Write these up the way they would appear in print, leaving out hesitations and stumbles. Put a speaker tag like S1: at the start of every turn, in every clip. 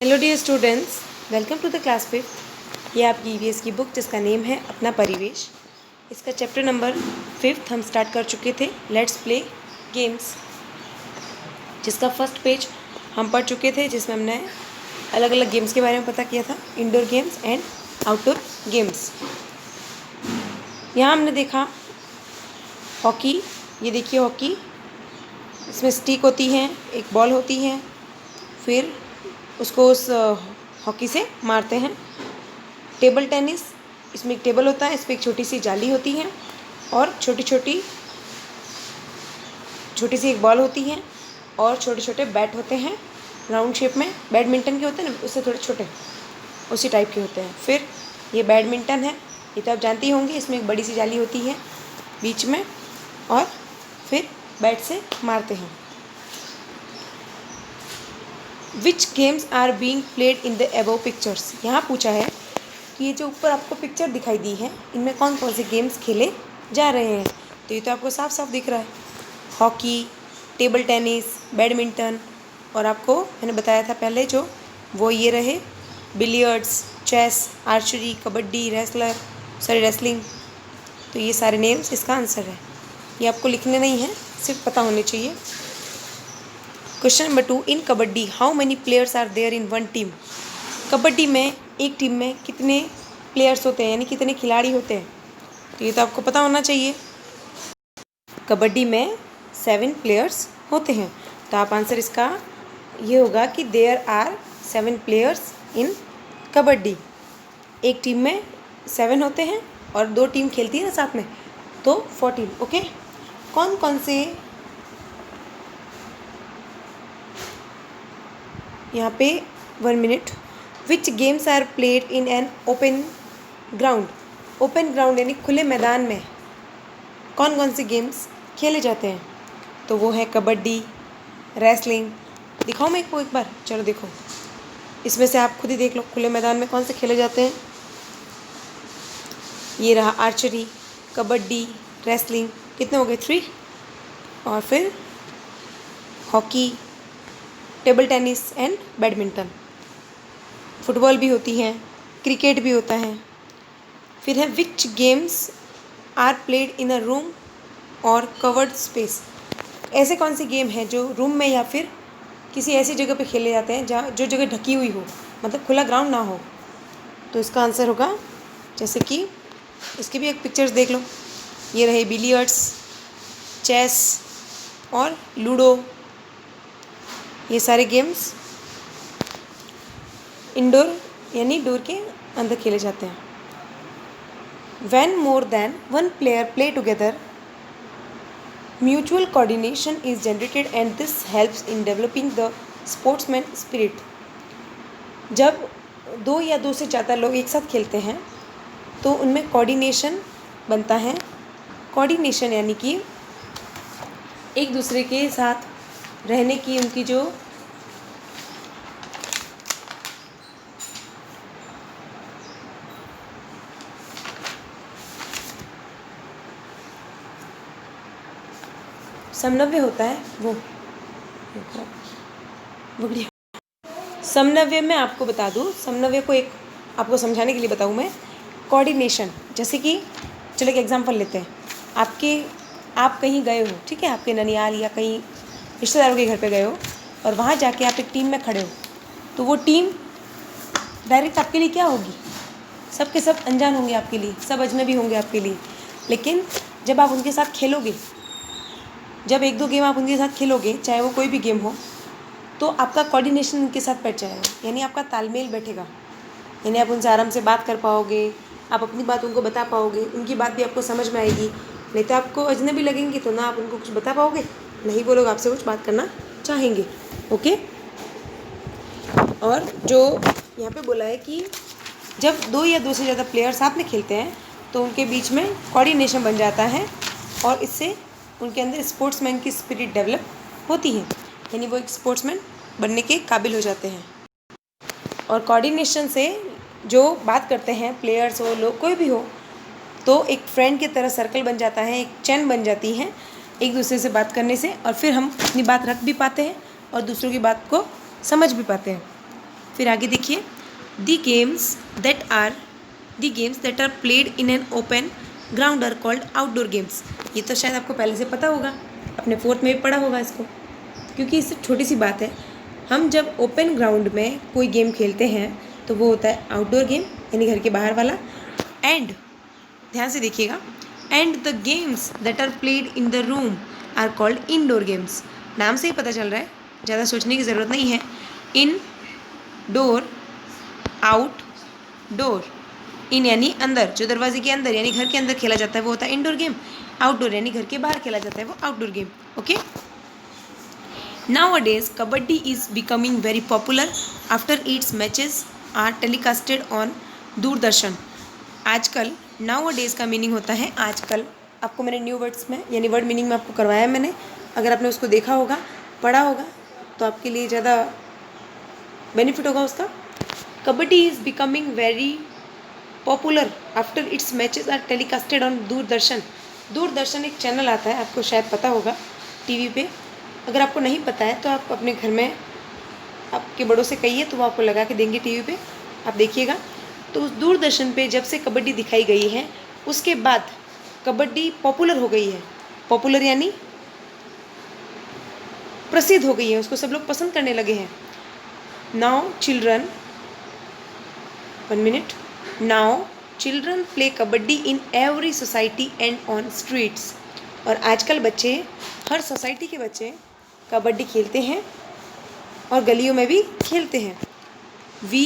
S1: Hello dear students, welcome to the class 5th। ये आपकी EVS की बुक जिसका नेम है अपना परिवेश। इसका चैप्टर नंबर 5th हम स्टार्ट कर चुके थे, लेट्स प्ले गेम्स, जिसका फर्स्ट पेज हम पढ़ चुके थे, जिसमें हमने अलग अलग गेम्स के बारे में पता किया था, indoor games and outdoor games. यहाँ हमने देखा हॉकी। ये देखिए हॉकी, इसमें स्टिक होती है, एक बॉल होती है, फिर उसको उस हॉकी से मारते हैं। टेबल टेनिस, इसमें एक टेबल होता है, इस पर एक छोटी सी जाली होती है और छोटी सी एक बॉल होती है और छोटे छोटे बैट होते हैं राउंड शेप में। बैडमिंटन के होते हैं ना, उससे थोड़े छोटे, उसी टाइप के होते हैं। फिर ये बैडमिंटन है, ये तो आप जानती होंगी। इसमें एक बड़ी सी जाली होती है बीच में और फिर बैट से मारते हैं। Which games are being played in the above pictures. यहाँ पूछा है कि ये जो ऊपर आपको पिक्चर दिखाई दी है, इनमें कौन कौन से गेम्स खेले जा रहे हैं। तो ये तो आपको साफ साफ दिख रहा है, हॉकी, टेबल टेनिस, बैडमिंटन, और आपको मैंने बताया था पहले जो वो ये रहे, billiards, chess, archery, kabaddi, wrestling. तो ये सारे नेम्स इसका आंसर है। ये आपको लिखने नहीं है, सिर्फ पता होने चाहिए। Question number 2, in kabaddi how many players are there in one team. Kabaddi में एक टीम में कितने प्लेयर्स होते हैं, यानी कितने खिलाड़ी होते हैं। तो ये तो आपको पता होना चाहिए। कबड्डी में 7 प्लेयर्स होते हैं। तो आप आंसर इसका ये होगा कि there are 7 players in kabaddi. एक टीम में 7 होते हैं और 2 टीम खेलती है ना साथ में, तो 14। ओके, कौन कौन से यहाँ पे 1 minute. Which games are played in an open ground. Open ground यानी खुले मैदान में कौन कौन से गेम्स खेले जाते हैं। तो वो है कबड्डी, रेसलिंग। दिखाओ मैं एक बार, चलो देखो, इसमें से आप खुद ही देख लो खुले मैदान में कौन से खेले जाते हैं। ये रहा आर्चरी, कबड्डी, रेसलिंग, कितने हो गए 3, और फिर hockey, table tennis and badminton. Football भी होती है, क्रिकेट भी होता है। फिर है which games are played in a room और कवर्ड स्पेस। ऐसे कौन से गेम हैं जो रूम में या फिर किसी ऐसी जगह पे खेले जाते हैं जहाँ जो जगह ढकी हुई हो, मतलब खुला ग्राउंड ना हो। तो इसका आंसर होगा, जैसे कि इसकी भी एक पिक्चर्स देख लो, ये रहे बिलियर्ड्स, चेस और लूडो। ये सारे गेम्स इंडोर यानी डोर के अंदर खेले जाते हैं। When more than one player play together, mutual coordination is generated and this helps in developing the sportsman spirit. जब 2 या 2 से ज़्यादा लोग एक साथ खेलते हैं तो उनमें कोऑर्डिनेशन बनता है। कोऑर्डिनेशन यानी कि एक दूसरे के साथ रहने की उनकी जो समन्वय होता है, वो बढ़िया। समन्वय में आपको बता दूँ, समन्वय को एक आपको समझाने के लिए बताऊँ मैं। कोऑर्डिनेशन, जैसे कि चलो एक एग्जांपल लेते हैं। आप कहीं गए हो, ठीक है, आपके ननियाल या कहीं रिश्तेदारों के घर पे गए हो और वहाँ जाके आप एक टीम में खड़े हो, तो वो टीम डायरेक्ट आपके लिए क्या होगी, सब के सब अनजान होंगे आपके लिए, सब अजनबी होंगे आपके लिए। लेकिन जब आप उनके साथ खेलोगे, जब 1-2 गेम आप उनके साथ खेलोगे, चाहे वो कोई भी गेम हो, तो आपका कोऑर्डिनेशन उनके साथ बैठ जाएगा, यानी आपका तालमेल बैठेगा, यानी आप उनसे आराम से बात कर पाओगे, आप अपनी बात उनको बता पाओगे, उनकी बात भी आपको समझ में आएगी। नहीं तो आपको अजनबी लगेंगी तो ना आप उनको कुछ बता पाओगे, नहीं वो लोग आपसे कुछ बात करना चाहेंगे। ओके, और जो यहाँ पे बोला है कि जब 2 या 2 से ज़्यादा प्लेयर साथ में खेलते हैं तो उनके बीच में कोऑर्डिनेशन बन जाता है और इससे उनके अंदर स्पोर्ट्समैन की स्पिरिट डेवलप होती है, यानी वो एक स्पोर्ट्समैन बनने के काबिल हो जाते हैं। और कोऑर्डिनेशन से जो बात करते हैं, प्लेयर्स हो, लोग कोई भी हो, तो एक फ्रेंड की तरह सर्कल बन जाता है, एक चैन बन जाती है एक दूसरे से बात करने से, और फिर हम अपनी बात रख भी पाते हैं और दूसरों की बात को समझ भी पाते हैं। फिर आगे देखिए, the games that are played in an open ground are called outdoor games. ये तो शायद आपको पहले से पता होगा, अपने 4th में भी पढ़ा होगा इसको, क्योंकि इससे छोटी सी बात है। हम जब ओपन ग्राउंड में कोई गेम खेलते हैं तो वो होता है आउटडोर गेम, यानी घर के बाहर वाला। एंड ध्यान से देखिएगा, and the games that are played in the room are called indoor games. नाम से ही पता चल रहा है, ज़्यादा सोचने की ज़रूरत नहीं है। इन डोर, आउट डोर। इन यानी अंदर, जो दरवाजे के अंदर यानी घर के अंदर खेला जाता है वो होता है इंडोर गेम। आउटडोर यानी घर के बाहर खेला जाता है वो outdoor game. Okay, Nowadays, Kabaddi is becoming very popular after its matches are telecasted on Doordarshan. आजकल nowadays का मीनिंग होता है आजकल। आपको मैंने न्यू वर्ड्स में यानी वर्ड मीनिंग में आपको करवाया मैंने। अगर आपने उसको देखा होगा, पढ़ा होगा, तो आपके लिए ज़्यादा बेनिफिट होगा उसका। Kabaddi is becoming very popular after its matches are telecasted on Doordarshan. Doordarshan एक चैनल आता है, आपको शायद पता होगा, टीवी पे। अगर आपको नहीं पता है तो आप अपने घर में आपके बड़ों से कहिए तो वो आपको लगा के देंगे टीवी पे, आप देखिएगा। तो उस दूरदर्शन पे जब से कबड्डी दिखाई गई है उसके बाद कबड्डी पॉपुलर हो गई है। पॉपुलर यानी प्रसिद्ध हो गई है, उसको सब लोग पसंद करने लगे हैं। Now children, 1 minute, now children play kabaddi in every society and on streets. और आजकल बच्चे, हर सोसाइटी के बच्चे कबड्डी खेलते हैं और गलियों में भी खेलते हैं। We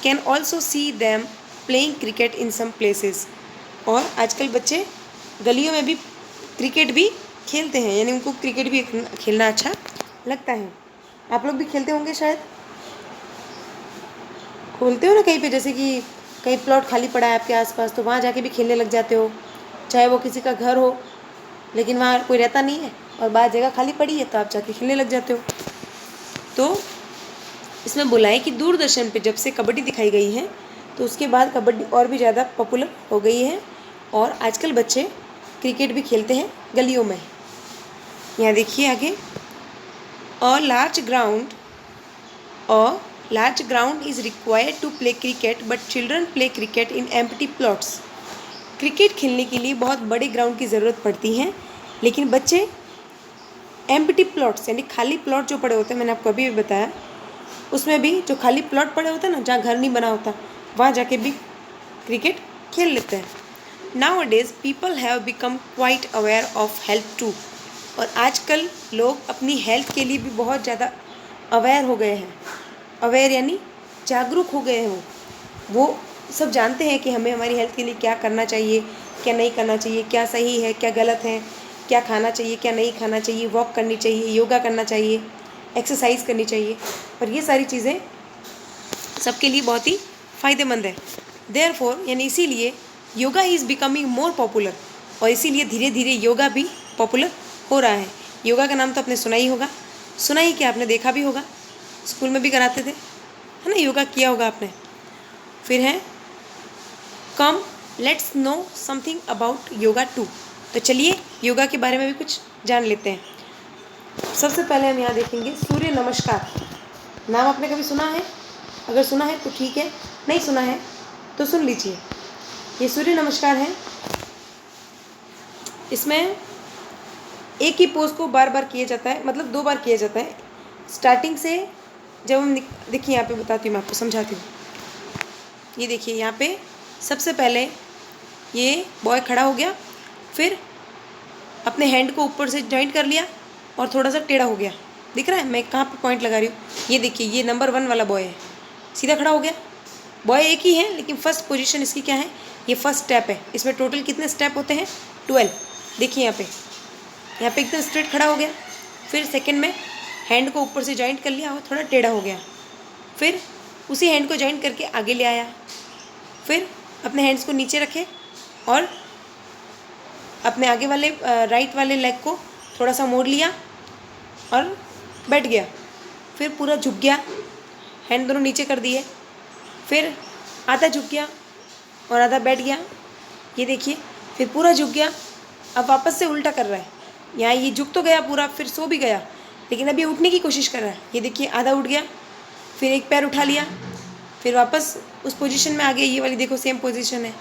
S1: can also see them playing cricket in some places. और आजकल बच्चे गलियों में भी क्रिकेट भी खेलते हैं, यानी उनको क्रिकेट भी खेलना अच्छा लगता है। आप लोग भी खेलते होंगे शायद, खोलते हो ना कहीं पे, जैसे कि कहीं प्लॉट खाली पड़ा है आपके आसपास तो वहाँ जाके भी खेलने लग जाते हो। चाहे वो किसी का घर हो लेकिन वहाँ कोई रहता नहीं है और बाहर जगह खाली पड़ी है तो आप जाके खेलने लग जाते हो। तो इसमें बोला है कि दूरदर्शन पे जब से कबड्डी दिखाई गई है तो उसके बाद कबड्डी और भी ज़्यादा पॉपुलर हो गई है और आजकल बच्चे क्रिकेट भी खेलते हैं गलियों में। यहाँ देखिए आगे, a large ground is required to play cricket but children play cricket in empty plots. Cricket खेलने के लिए बहुत बड़े ग्राउंड की ज़रूरत पड़ती है, लेकिन बच्चे एम्प्टी प्लॉट्स यानी खाली प्लॉट जो पड़े होते हैं, मैंने आपको अभी भी बताया, उसमें भी जो खाली प्लॉट पड़े होते हैं ना, जहाँ घर नहीं बना होता, वहाँ जाके भी क्रिकेट खेल लेते हैं। Nowadays people have become quite aware of health too. और आजकल लोग अपनी हेल्थ के लिए भी बहुत ज़्यादा अवेयर हो गए हैं। अवेयर यानी जागरूक हो गए हैं। वो सब जानते हैं कि हमें हमारी हेल्थ के लिए क्या करना चाहिए, क्या नहीं करना चाहिए, क्या सही है, क्या गलत है, क्या खाना चाहिए, क्या नहीं खाना चाहिए, वॉक करनी चाहिए, योगा करना चाहिए, एक्सरसाइज करनी चाहिए। और ये सारी चीज़ें सबके लिए बहुत ही फ़ायदेमंद है। देयरफॉर यानी इसीलिए yoga is becoming more popular. और इसीलिए धीरे धीरे योगा भी पॉपुलर हो रहा है। योगा का नाम तो आपने सुना ही होगा, सुना ही क्या, आपने देखा भी होगा, स्कूल में भी कराते थे, है ना, योगा किया होगा आपने। फिर है come let's know something about yoga too. तो चलिए योगा के बारे में भी कुछ जान लेते हैं। सबसे पहले हम यहाँ देखेंगे सूर्य नमस्कार। नाम आपने कभी सुना है? अगर सुना है तो ठीक है, नहीं सुना है तो सुन लीजिए। ये सूर्य नमस्कार है। इसमें एक ही पोज को बार बार किया जाता है, मतलब 2 बार किया जाता है। स्टार्टिंग से जब हम देखिए, यहाँ पे बताती हूँ, मैं आपको समझाती हूँ। ये देखिए यहाँ पे सबसे पहले ये बॉय खड़ा हो गया, फिर अपने हैंड को ऊपर से जॉइंट कर लिया और थोड़ा सा टेढ़ा हो गया। दिख रहा है मैं कहाँ पे पॉइंट लगा रही हूँ? ये देखिए, ये नंबर 1 वाला बॉय है, सीधा खड़ा हो गया। बॉय एक ही है लेकिन फर्स्ट पोजीशन इसकी क्या है, ये फर्स्ट स्टेप है। इसमें टोटल कितने स्टेप होते हैं? 12। देखिए यहाँ पे एकदम स्ट्रेट खड़ा हो गया। फिर सेकंड में हैंड को ऊपर से जॉइंट कर लिया और थोड़ा टेढ़ा हो गया। फिर उसी हैंड को जॉइंट करके आगे ले आया। फिर अपने हैंड्स को नीचे रखे और अपने आगे वाले राइट वाले लेग को थोड़ा सा मोड़ लिया और बैठ गया। फिर पूरा झुक गया, हैंड दोनों नीचे कर दिए। फिर आधा झुक गया और आधा बैठ गया। ये देखिए, फिर पूरा झुक गया, अब वापस से उल्टा कर रहा है। यहाँ ये झुक तो गया पूरा, फिर सो भी गया, लेकिन अब ये उठने की कोशिश कर रहा है। ये देखिए, आधा उठ गया, फिर एक पैर उठा लिया, फिर वापस उस पोजीशन में आ गए, ये वाली देखो सेम पोजीशन है,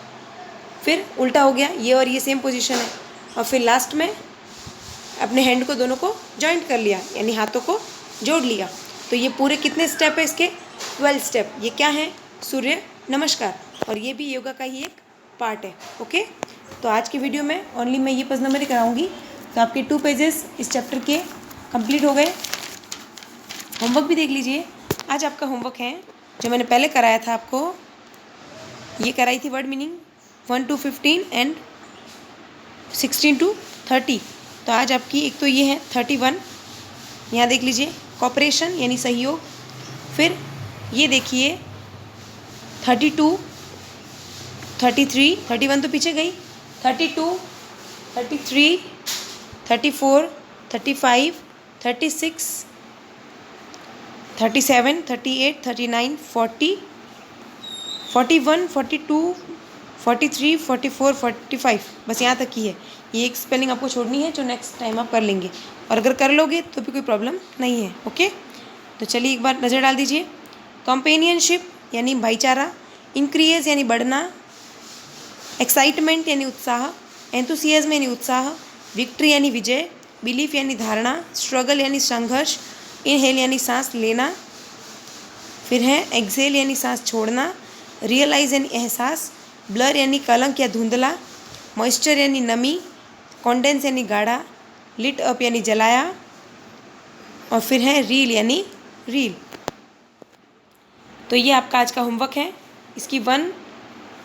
S1: फिर उल्टा हो गया, ये और ये सेम पोजीशन है, और फिर लास्ट में अपने हैंड को दोनों को जॉइंट कर लिया, यानी हाथों को जोड़ लिया। तो ये पूरे कितने स्टेप है इसके? 12 स्टेप। ये क्या है? सूर्य नमस्कार, और ये भी योगा का ही एक पार्ट है। ओके, तो आज की वीडियो में ओनली मैं ये पज नंबर ही कराऊंगी। तो आपके 2 पेजेस इस चैप्टर के कंप्लीट हो गए। होमवर्क भी देख लीजिए। आज आपका होमवर्क है जो मैंने पहले कराया था आपको, ये कराई थी word meaning 1 to 15 and 16 to 30। तो आज आपकी एक तो ये है 31, यहाँ देख लीजिए, कॉपरेशन यानी सहयोग। फिर ये देखिए 32, 33, 31 तो पीछे गई, 32, 33, 34, 35, 36, 37, 38, 39, 40, 41, 42, 43, 44, 45, बस यहाँ तक ही है। ये एक स्पेलिंग आपको छोड़नी है जो नेक्स्ट टाइम आप कर लेंगे, और अगर कर लोगे तो भी कोई प्रॉब्लम नहीं है। ओके, तो चलिए एक बार नज़र डाल दीजिए। कंपेनियनशिप यानी भाईचारा, इंक्रीज यानी बढ़ना, एक्साइटमेंट यानी उत्साह, एंथुसियाज्म यानी उत्साह, विक्ट्री यानी विजय, बिलीफ यानी धारणा, स्ट्रगल यानी संघर्ष, इनहेल यानी सांस लेना, फिर है एक्सेल यानी सांस छोड़ना, रियलाइज यानी एहसास, ब्लर यानी कलंक या धुंधला, मॉइस्चर यानी नमी, कॉन्डेंस यानी गाढ़ा, लिट अप यानी जलाया, और फिर है रील यानी रील। तो ये आपका आज का होमवर्क है। इसकी 1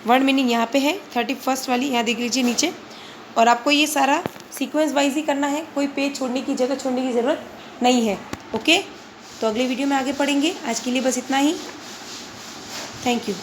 S1: वर्ड मीनिंग यहाँ पे है, 31 वाली यहाँ देख लीजिए नीचे, और आपको ये सारा सीक्वेंस वाइज ही करना है, कोई पेज छोड़ने की, जगह छोड़ने की ज़रूरत नहीं है। ओके, तो अगले वीडियो में आगे पढ़ेंगे। आज के लिए बस इतना ही। Thank you.